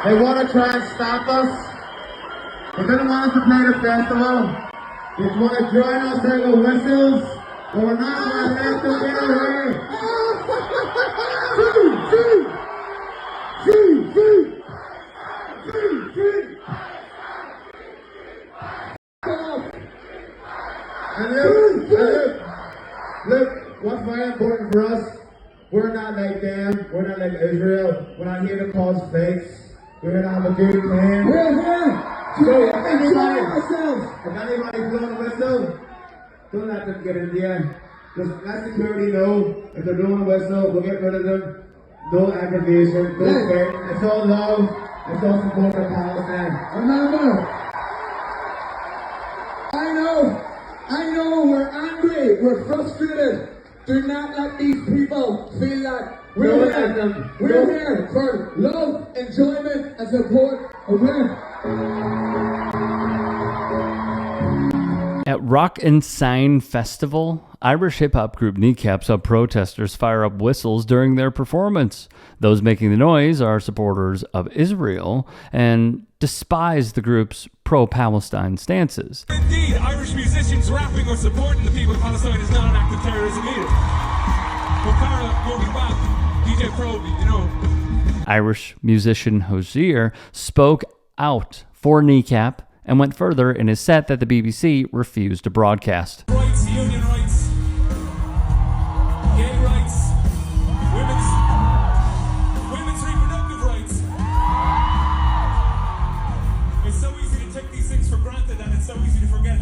They want to try and stop us. They don't want us to play the festival. They want to join us in the whistles, but we're not going to let them get away. And look, what's very important for us, we're not like them, we're not like Israel, we're not here to cause fakes, we're here to have a good plan. We're here! So if anybody blowing a whistle, don't let them get in there. Just let security know if they're blowing a whistle, we'll get rid of them. No aggravation, no fake, it's all love, it's all support for Palestine. Remember, I know we're angry, we're frustrated. Do not let these people feel like we're here for love, enjoyment, and support. Okay? At Rock and Sign Festival, Irish hip-hop group Kneecap saw protesters fire up whistles during their performance. Those making the noise are supporters of Israel and despise the group's pro-Palestine stances. Indeed, Irish musicians rapping or supporting the people of Palestine is not an act of terrorism either. DJ Proby, you know. Irish musician Hosier spoke out for Kneecap and went further in his set that the BBC refused to broadcast. Rights, union rights, gay rights, women's reproductive rights. It's so easy to take these things for granted, and it's so easy to forget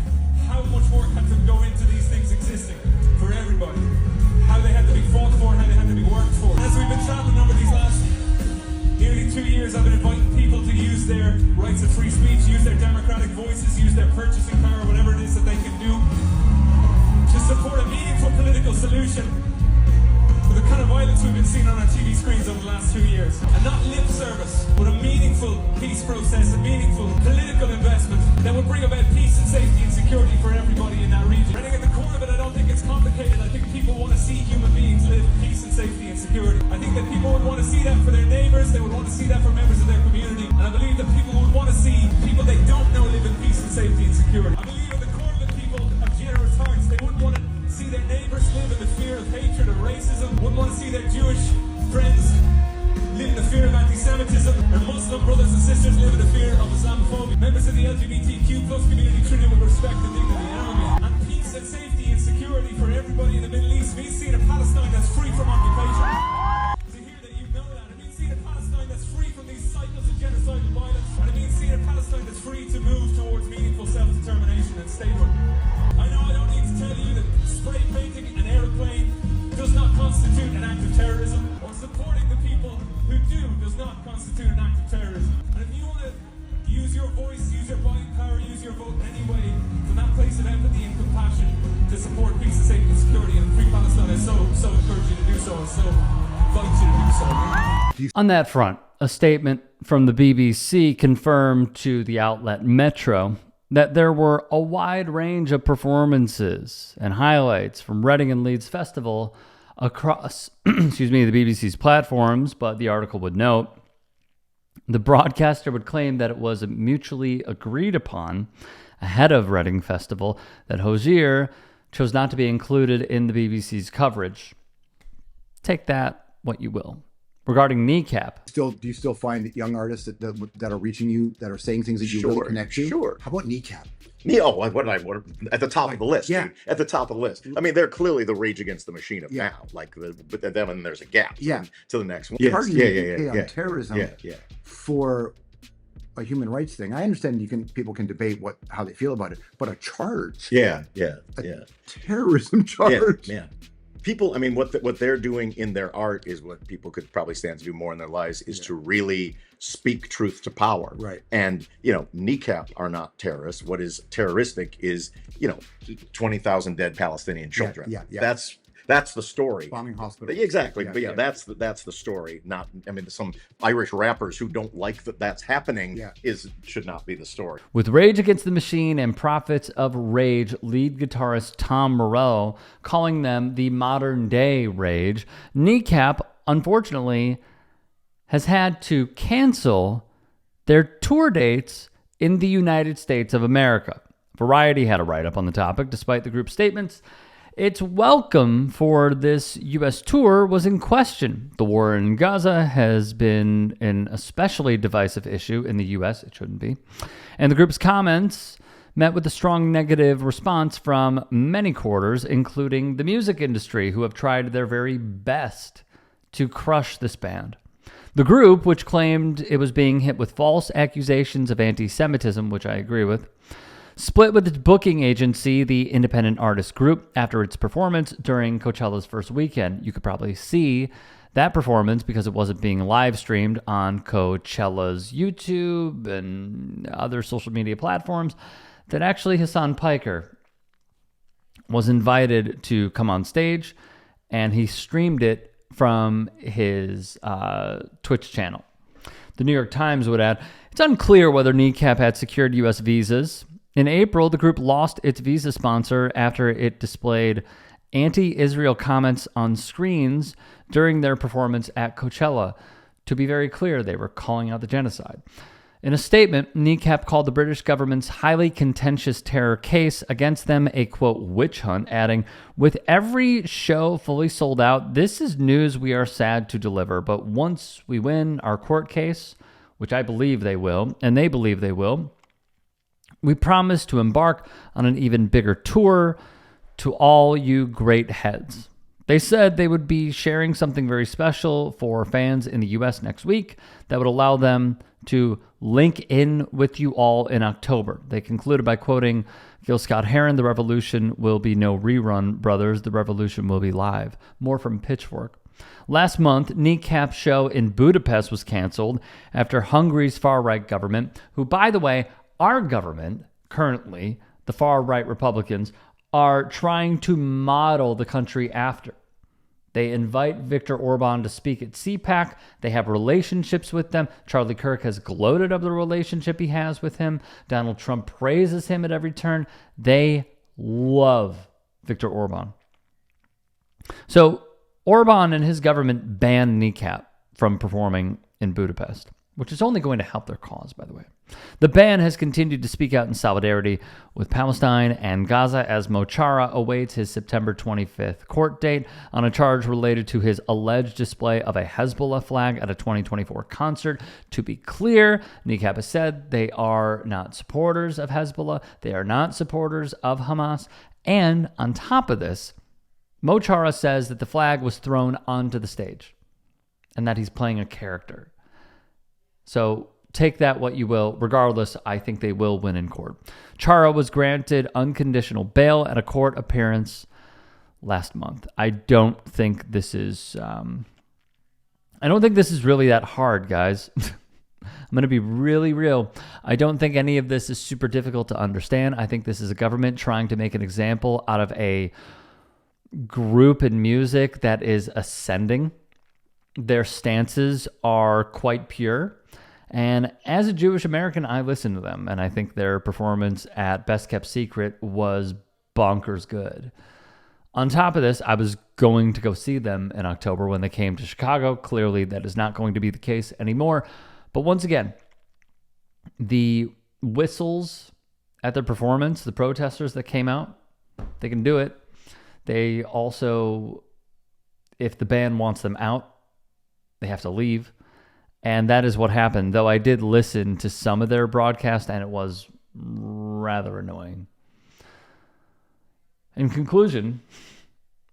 how much work had to go into these things existing for everybody. How they had to be fought for and how they had to be worked for. As we've been traveling over these last nearly 2 years, I've been inviting people to use their rights of free speech, use their democratic voices, use their purchasing power, whatever it is that they can do, to support a meaningful political solution to the kind of violence we've been seeing on our TV screens over the last 2 years. And not lip service, but a meaningful peace process, a meaningful political investment that will bring about peace and safety and security for everybody in that region. I think at the core of it, I don't think it's complicated. I think people want to see human beings live in peace and safety and security. I think that people would want to see that for their neighbors, they would want to see that for members of their community, and I believe that people would want to see people they don't know live in peace and safety and security. I believe at the core of it, people have generous hearts. They wouldn't want to see their neighbors live in the fear of hatred or racism, wouldn't want to see their Jewish friends live in the fear of anti-Semitism, their Muslim brothers and sisters live in the fear of Islamophobia, members of the LGBTQ plus community treated with respect and dignity, you know what I mean? And peace and safety and security for everybody in the Middle East means seeing a Palestine that's free from occupation. To hear that you know that, it means seeing a Palestine that's free from these cycles of genocidal violence, and it means seeing a Palestine that's free to move towards meaningful self-determination and statehood. I know I don't need to tell you that spray painting an aeroplane does not constitute an act of terrorism, or supporting the people who do does not constitute an act of terrorism. And if you want to use your voice, use your buying power, use your vote in any way from that place of empathy and compassion to support peace and safety and security and free Palestine, I so encourage you to do so, and so invite you to do so. On that front, a statement from the BBC confirmed to the outlet Metro that there were a wide range of performances and highlights from Reading and Leeds Festival across the BBC's platforms, but the article would note the broadcaster would claim that it was mutually agreed upon ahead of Reading Festival that Hosier chose not to be included in the BBC's coverage. Take that what you will. Regarding Kneecap. Do you still find young artists that are reaching you, that are saying things that you really connect to? Sure. How about Kneecap? What at the top of the list? Yeah. At the top of the list. I mean, they're clearly the Rage Against the Machine of now. Like, but then and there's a gap. Yeah. To the next one. On terrorism. Yeah. For a human rights thing, I understand people can debate how they feel about it, but a charge. Yeah. Terrorism charge. Yeah. People, I mean, what they're doing in their art is what people could probably stand to do more in their lives is to really speak truth to power. Right. And, Kneecap are not terrorists. What is terroristic is, 20,000 dead Palestinian children. Yeah. That's the story. Bombing hospitals. Exactly. That's the story. Not, some Irish rappers who don't like that's happening should not be the story. With Rage Against the Machine and Prophets of Rage lead guitarist Tom Morello calling them the modern day Rage, Kneecap, unfortunately, has had to cancel their tour dates in the United States of America. Variety had a write-up on the topic, despite the group's statements. Its welcome for this U.S. tour was in question. The war in Gaza has been an especially divisive issue in the U.S. It shouldn't be. And the group's comments met with a strong negative response from many quarters, including the music industry, who have tried their very best to crush this band. The group, which claimed it was being hit with false accusations of anti-Semitism, which I agree with, split with its booking agency, the Independent Artist Group, after its performance during Coachella's first weekend. You could probably see that performance because it wasn't being live streamed on Coachella's YouTube and other social media platforms, that actually Hassan Piker was invited to come on stage, and he streamed it from his Twitch channel. The New York Times would add, it's unclear whether Kneecap had secured U.S. visas. In April, the group lost its visa sponsor after it displayed anti-Israel comments on screens during their performance at Coachella. To be very clear, they were calling out the genocide. In a statement, Kneecap called the British government's highly contentious terror case against them a, quote, witch hunt, adding, with every show fully sold out, this is news we are sad to deliver. But once we win our court case, which I believe they will, and they believe they will, we promise to embark on an even bigger tour to all you great heads. They said they would be sharing something very special for fans in the U.S. next week that would allow them to link in with you all in October. They concluded by quoting Gil Scott-Heron, the revolution will be no rerun, brothers. The revolution will be live. More from Pitchfork. Last month, Kneecap's show in Budapest was canceled after Hungary's far-right government, who, by the way, our government, currently, the far-right Republicans, are trying to model the country after. They invite Viktor Orban to speak at CPAC. They have relationships with them. Charlie Kirk has gloated of the relationship he has with him. Donald Trump praises him at every turn. They love Viktor Orban. So Orban and his government banned Kneecap from performing in Budapest, which is only going to help their cause, by the way. The band has continued to speak out in solidarity with Palestine and Gaza as Mo Chara awaits his September 25th court date on a charge related to his alleged display of a Hezbollah flag at a 2024 concert. To be clear, Kneecap has said they are not supporters of Hezbollah. They are not supporters of Hamas. And on top of this, Mo Chara says that the flag was thrown onto the stage and that he's playing a character. So take that what you will. Regardless, I think they will win in court. Chara was granted unconditional bail at a court appearance last month. I don't think this is really that hard, guys. I'm going to be really real. I don't think any of this is super difficult to understand. I think this is a government trying to make an example out of a group in music that is ascending. Their stances are quite pure. And as a Jewish American, I listen to them. And I think their performance at Best Kept Secret was bonkers good. On top of this, I was going to go see them in October when they came to Chicago. Clearly, that is not going to be the case anymore. But once again, the whistles at their performance, the protesters that came out, they can do it. They also, if the band wants them out, they have to leave. And that is what happened, though I did listen to some of their broadcast, and it was rather annoying. In conclusion,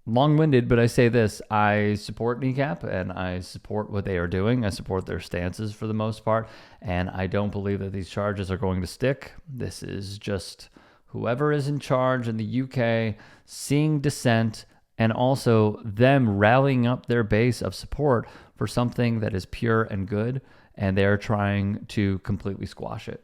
long-winded, but I say this, I support Kneecap, and I support what they are doing. I support their stances for the most part, and I don't believe that these charges are going to stick. This is just whoever is in charge in the UK seeing dissent, and also them rallying up their base of support for something that is pure and good, and they're trying to completely squash it.